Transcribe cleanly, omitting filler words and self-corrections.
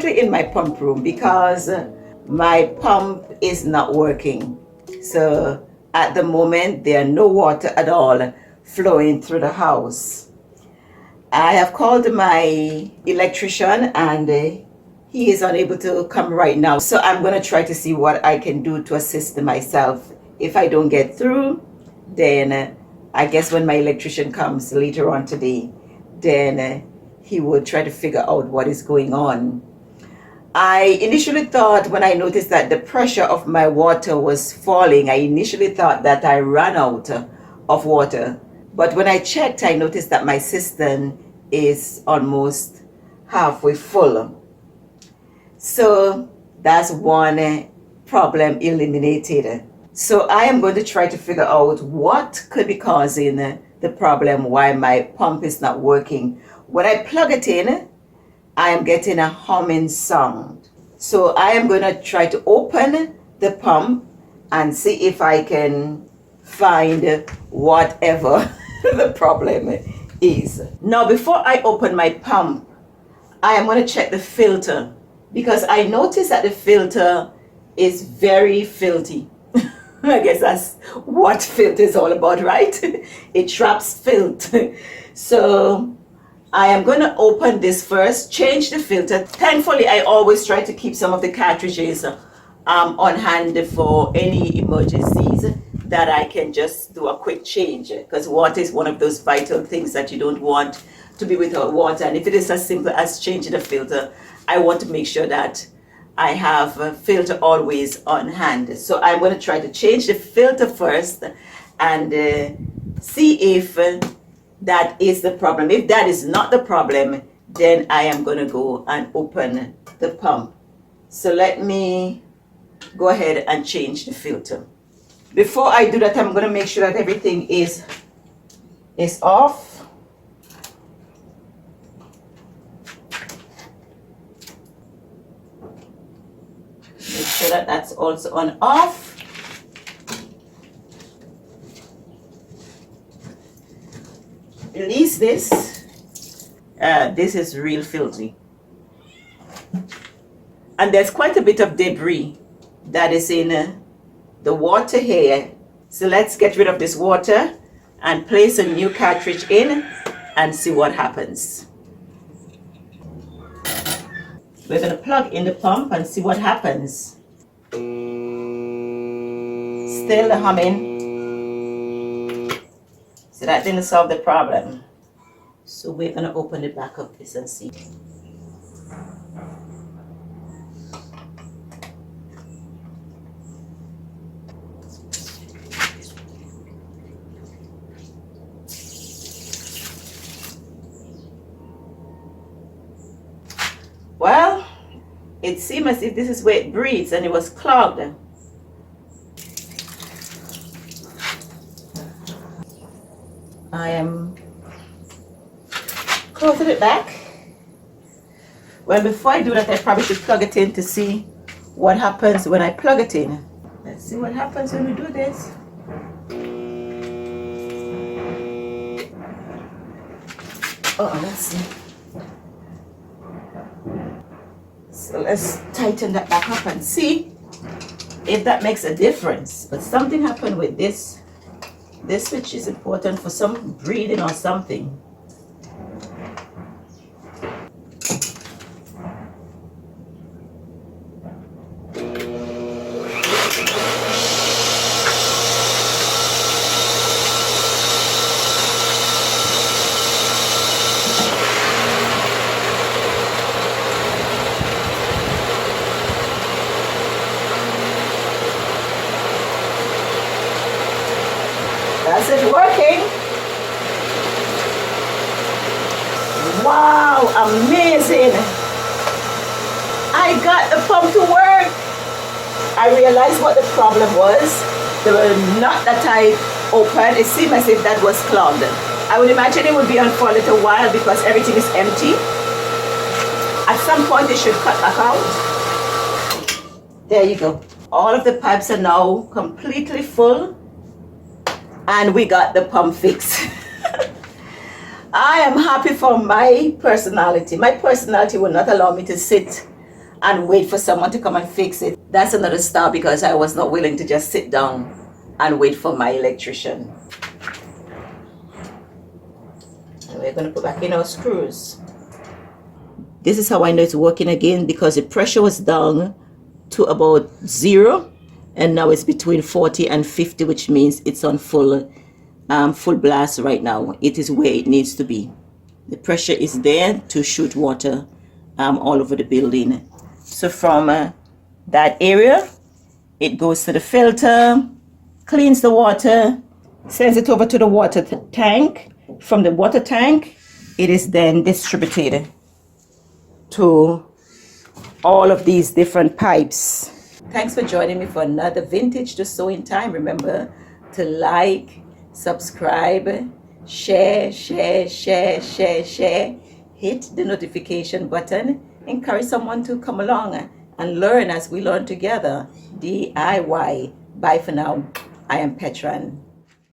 currently in my pump room because my pump is not working. So at the moment, there are no water at all flowing through the house. I have called my electrician and he is unable to come right now. So I'm going to try to see what I can do to assist myself. If I don't get through, then I guess when my electrician comes later on today, then he will try to figure out what is going on. I initially thought, when I noticed that the pressure of my water was falling, I initially thought that I ran out of water. But when I checked, I noticed that my cistern is almost halfway full. So that's one problem eliminated. So I am going to try to figure out what could be causing the problem, why my pump is not working. When I plug it in, I am getting a humming sound. So I am going to try to open the pump and see if I can find whatever the problem is. Now, before I open my pump, I am going to check the filter because I noticed that the filter is very filthy. I guess that's what filter is all about, right? It traps filth. So I am going to open this first, change the filter. Thankfully, I always try to keep some of the cartridges on hand for any emergencies that I can just do a quick change, because water is one of those vital things that you don't want to be without water. And if it is as simple as changing the filter, I want to make sure that I have a filter always on hand. So I'm going to try to change the filter first and see if that is the problem. If that is not the problem, then I am going to go and open the pump. So let me go ahead and change the filter. Before I do that, I'm going to make sure that everything is off. Make sure that that's also on off. Release this. This is real filthy. And there's quite a bit of debris that is in the water here. So let's get rid of this water and place a new cartridge in and see what happens. We're going to plug in the pump and see what happens. Still humming. So that didn't solve the problem. So we're going to open the back of this and see. Well, it seems as if this is where it breathes and it was clogged. I am closing it back. Well, before I do that, I probably should plug it in to see what happens when I plug it in. Let's see what happens when we do this. Oh, let's see. So let's tighten that back up and see if that makes a difference. But something happened with this. This switch is important for some breathing or something. Is it working? Wow, amazing. I got the pump to work. I realized what the problem was. The nut that I opened, it seemed as if that was clogged. I would imagine it would be on for a little while because everything is empty. At some point it should cut back out. There you go. All of the pipes are now completely full. And we got the pump fixed. I am happy for my personality. My personality will not allow me to sit and wait for someone to come and fix it. That's another start because I was not willing to just sit down and wait for my electrician. And we're going to put back in our screws. This is how I know it's working again, because the pressure was down to about 0 and now it's between 40 and 50, which means it's on full blast right now. It is where it needs to be. The pressure is there to shoot water all over the building. So from that area, it goes to the filter, cleans the water, sends it over to the water tank. From the water tank, it is then distributed to all of these different pipes. Thanks for joining me for another Vintage to Sew in Time. Remember to like, subscribe, share. Hit the notification button. Encourage someone to come along and learn as we learn together. DIY. Bye for now. I am Petran.